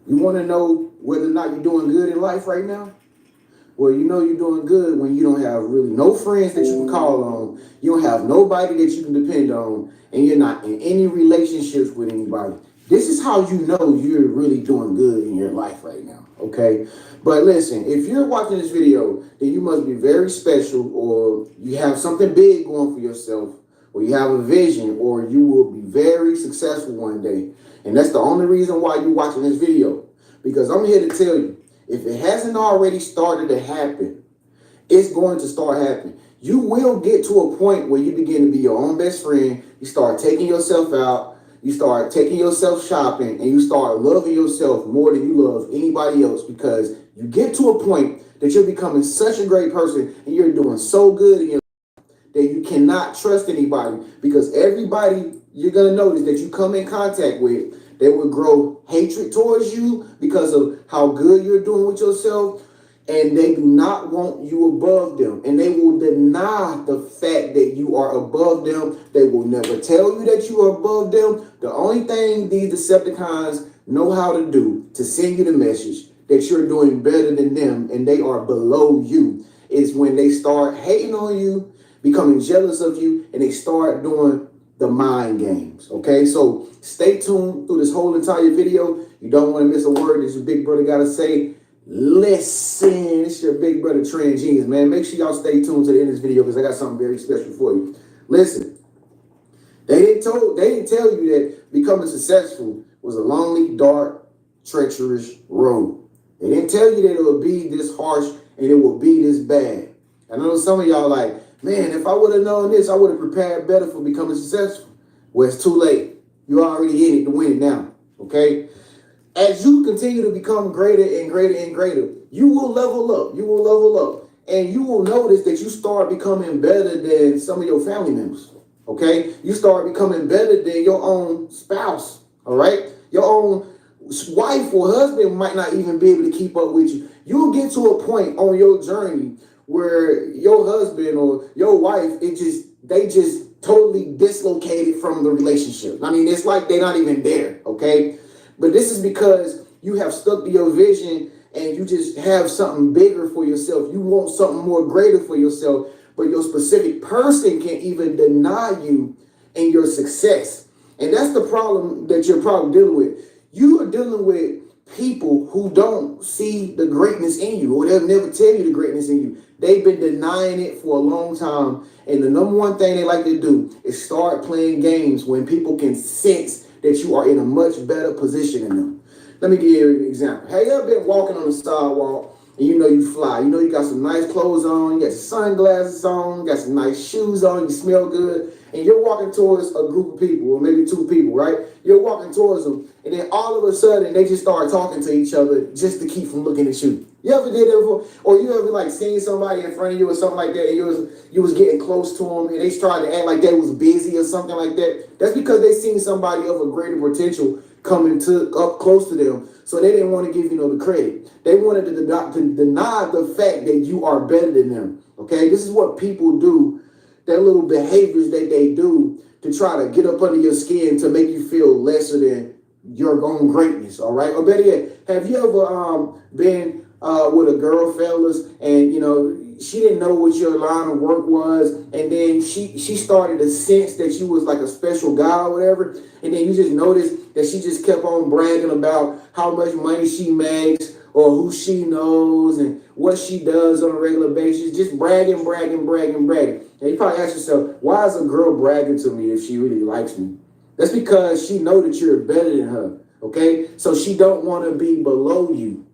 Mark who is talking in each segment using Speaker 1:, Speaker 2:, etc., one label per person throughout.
Speaker 1: You want to know whether or not you're doing good in life right now? Well, you know you're doing good when you don't have really no friends that you can call on. You don't have nobody that you can depend on, and you're not in any relationships with anybody. This is how you know you're really doing good in your life right now. Okay. But listen, if you're watching this video, then you must be very special, or you have something big going for yourself, or you have a vision, or you will be very successful one day. And that's the only reason why you're watching this video. Because I'm here to tell you, if it hasn't already started to happen, it's going to start happening. You will get to a point where you begin to be your own best friend. You start taking yourself out. You start taking yourself shopping, and you start loving yourself more than you love anybody else, because you get to a point that you're becoming such a great person and you're doing so good in your that you cannot trust anybody, because everybody you're going to notice that you come in contact with, they will grow hatred towards you because of how good you're doing with yourself, and they do not want you above them, and they will deny the fact that you are above them. They will never tell you that you are above them. The only thing these Decepticons know how to do to send you the message that you're doing better than them and they are below you is when they start hating on you, becoming jealous of you, and they start doing the mind games. Okay, so stay tuned through this whole entire video. You don't want to miss a word that your big brother got to say. Listen, it's your big brother Trend Genius, man. Make sure y'all stay tuned to the end of this video, because I got something very special for you. Listen, they didn't tell you that becoming successful was a lonely, dark, treacherous road. They didn't tell you that it would be this harsh and it would be this bad. I know some of y'all like, man, if I would have known this, I would have prepared better for becoming successful. Well, it's too late. You're already in it to win it now. Okay? As you continue to become greater and greater and greater, you will level up. You will level up. And you will notice that you start becoming better than some of your family members. Okay? You start becoming better than your own spouse. All right? Your own wife or husband might not even be able to keep up with you. You'll get to a point on your journey where your husband or your wife, they just totally dislocated from the relationship. I mean, it's like they're not even there, okay? But this is because you have stuck to your vision and you just have something bigger for yourself. You want something more greater for yourself, but your specific person can't even deny you and your success. And that's the problem that you're probably dealing with. You are dealing with people who don't see the greatness in you, or they'll never tell you the greatness in you. They've been denying it for a long time. And the number one thing they like to do is start playing games when people can sense that you are in a much better position than them. Let me give you an example. Have you ever been walking on the sidewalk and you know you fly? You know you got some nice clothes on, you got your sunglasses on, you got some nice shoes on, you smell good, and you're walking towards a group of people, or maybe two people, right? You're walking towards them, and then all of a sudden they just start talking to each other just to keep from looking at you. You ever did that before? Or you ever like seen somebody in front of you or something like that, and you was getting close to them, and they started to act like they was busy or something like that? That's because they seen somebody of a greater potential coming up close to them, so they didn't want to give the credit. They wanted to deny the fact that you are better than them. Okay, this is what people do. Their little behaviors that they do to try to get up under your skin to make you feel lesser than your own greatness. All right, or better yet, have you ever been with a girl, fellas, and she didn't know what your line of work was, and then she started to sense that you was like a special guy or whatever, and then you just noticed that she just kept on bragging about how much money she makes or who she knows and what she does on a regular basis, just bragging. And you probably ask yourself, why is a girl bragging to me if she really likes me? That's because she know that you're better than her, okay? So she don't want to be below you.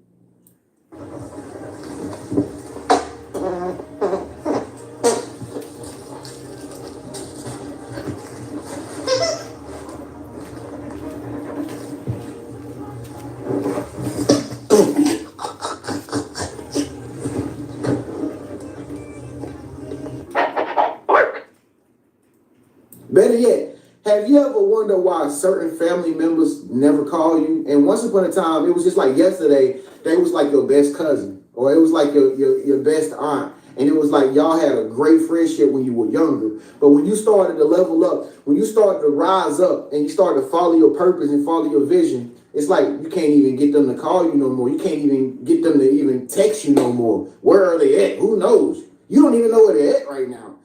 Speaker 1: Better yet, have you ever wondered why certain family members never call you? And once upon a time, it was just like yesterday, they was like your best cousin, or it was like your best aunt. And it was like y'all had a great friendship when you were younger. But when you started to level up, when you started to rise up and you started to follow your purpose and follow your vision, It's like you can't even get them to call you no more. You can't even get them to even text you no more. Where are they at? Who knows? You don't even know where they're at right now.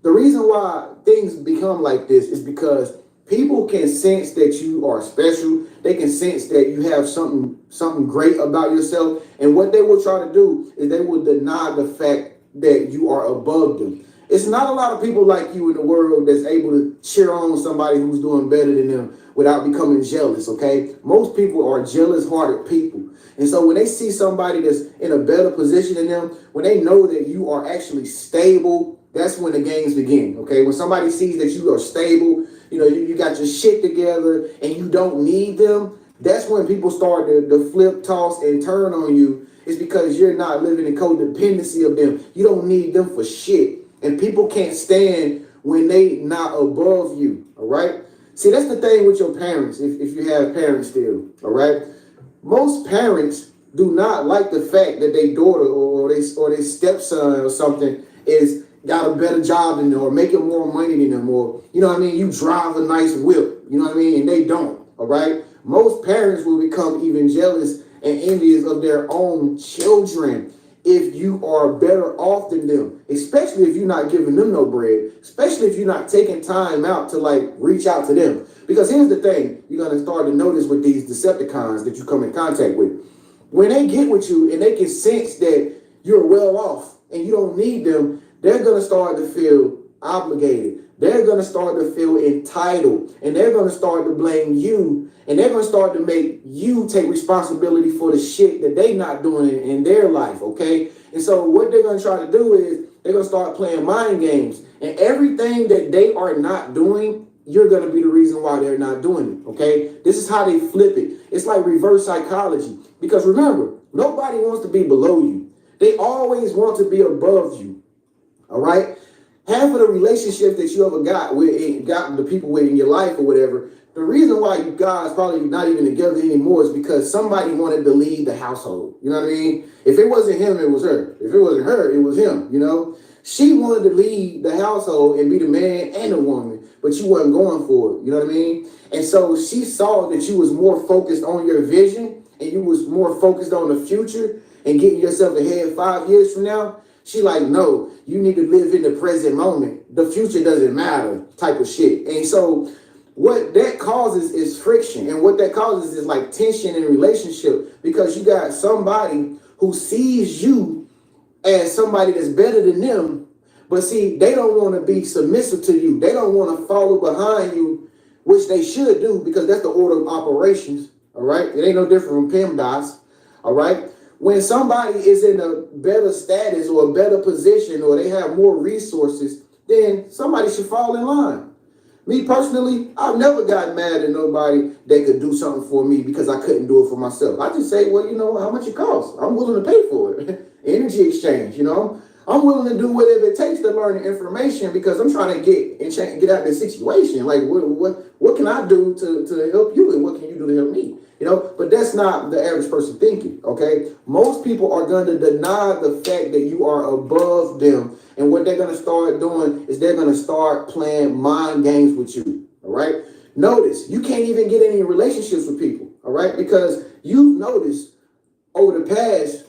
Speaker 1: The reason why things become like this is because people can sense that you are special. They can sense that you have something great about yourself. And what they will try to do is they will deny the fact that you are above them. It's not a lot of people like you in the world that's able to cheer on somebody who's doing better than them without becoming jealous, okay? Most people are jealous-hearted people. And so when they see somebody that's in a better position than them, when they know that you are actually stable, that's when the games begin, okay? When somebody sees that you are stable, you got your shit together and you don't need them, that's when people start to flip, toss, and turn on you. It's because you're not living in codependency of them. You don't need them for shit. And people can't stand when they not above you, all right? See, that's the thing with your parents, if you have parents still, all right? Most parents do not like the fact that their daughter or their stepson or something is got a better job than them or making more money than them, or, you know what I mean? You drive a nice whip, you know what I mean? And they don't, all right? Most parents will become even jealous and envious of their own children if you are better off than them, especially if you're not giving them no bread, especially if you're not taking time out to like reach out to them. Because here's the thing, you're going to start to notice with these Decepticons that you come in contact with. When they get with you and they can sense that you're well off and you don't need them, they're going to start to feel obligated. They're going to start to feel entitled, and they're going to start to blame you, and they're going to start to make you take responsibility for the shit that they're not doing in their life, okay? And so what they're going to try to do is they're going to start playing mind games, and everything that they are not doing, you're going to be the reason why they're not doing it, okay? This is how they flip it. It's like reverse psychology, because remember, nobody wants to be below you. They always want to be above you, all right? Half of the relationships that you ever got the people with in your life or whatever, the reason why you guys probably not even together anymore is because somebody wanted to lead the household. You know what I mean? If it wasn't him, it was her. If it wasn't her, it was him, you know? She wanted to lead the household and be the man and the woman, but you wasn't going for it. You know what I mean? And so she saw that you was more focused on your vision and you was more focused on the future and getting yourself ahead 5 years from now. She like, no, you need to live in the present moment. The future doesn't matter type of shit. And so what that causes is friction. And what that causes is like tension in relationship, because you got somebody who sees you as somebody that's better than them. But see, they don't want to be submissive to you. They don't want to follow behind you, which they should do because that's the order of operations. All right. It ain't no different from PEMDAS. All right. When somebody is in a better status or a better position or they have more resources, then somebody should fall in line. Me personally, I've never gotten mad at nobody that could do something for me because I couldn't do it for myself. I just say, well, you know, how much it costs? I'm willing to pay for it. Energy exchange, you know. I'm willing to do whatever it takes to learn the information because I'm trying to get out of this situation. Like, what can I do to help you, and what can you do to help me? You know, but that's not the average person thinking, okay? Most people are going to deny the fact that you are above them. And what they're going to start doing is they're going to start playing mind games with you, all right? Notice, you can't even get any relationships with people, all right? Because you've noticed over the past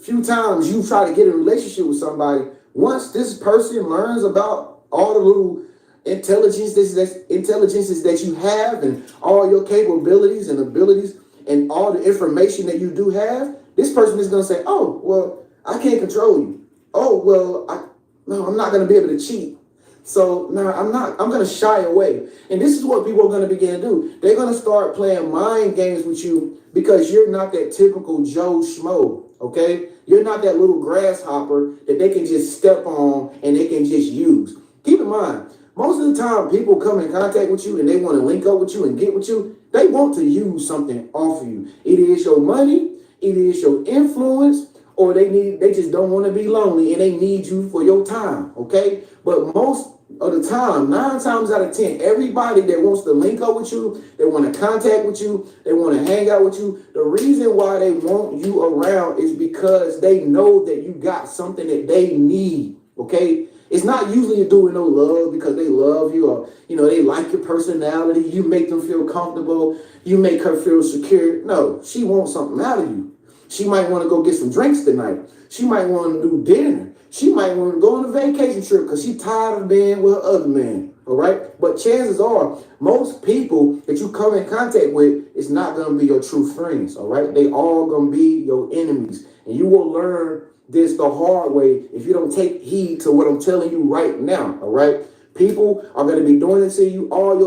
Speaker 1: few times you try to get a relationship with somebody, once this person learns about all the little intelligences that you have and all your capabilities and abilities and all the information that you do have, this person is going to say, oh, well, I can't control you. Oh, well, I'm not going to be able to cheat. So no, I'm going to shy away. And this is what people are going to begin to do. They're going to start playing mind games with you because you're not that typical Joe Schmo. Okay? You're not that little grasshopper that they can just step on and they can just use. Keep in mind, most of the time people come in contact with you and they want to link up with you and get with you. They want to use something off of you. It is your money, it is your influence, or they just don't want to be lonely and they need you for your time. Okay? But most of the time, 9 times out of 10, everybody that wants to link up with you, they want to contact with you, they want to hang out with you, the reason why they want you around is because they know that you got something that they need, okay? It's not usually to do with no love because they love you or they like your personality. You make them feel comfortable. You make her feel secure. No, she wants something out of you. She might want to go get some drinks tonight. She might want to do dinner. She might want to go on a vacation trip because she's tired of being with her other man. All right. But chances are, most people that you come in contact with is not going to be your true friends. All right. They all going to be your enemies. And you will learn this the hard way if you don't take heed to what I'm telling you right now. All right. People are going to be doing it to you all your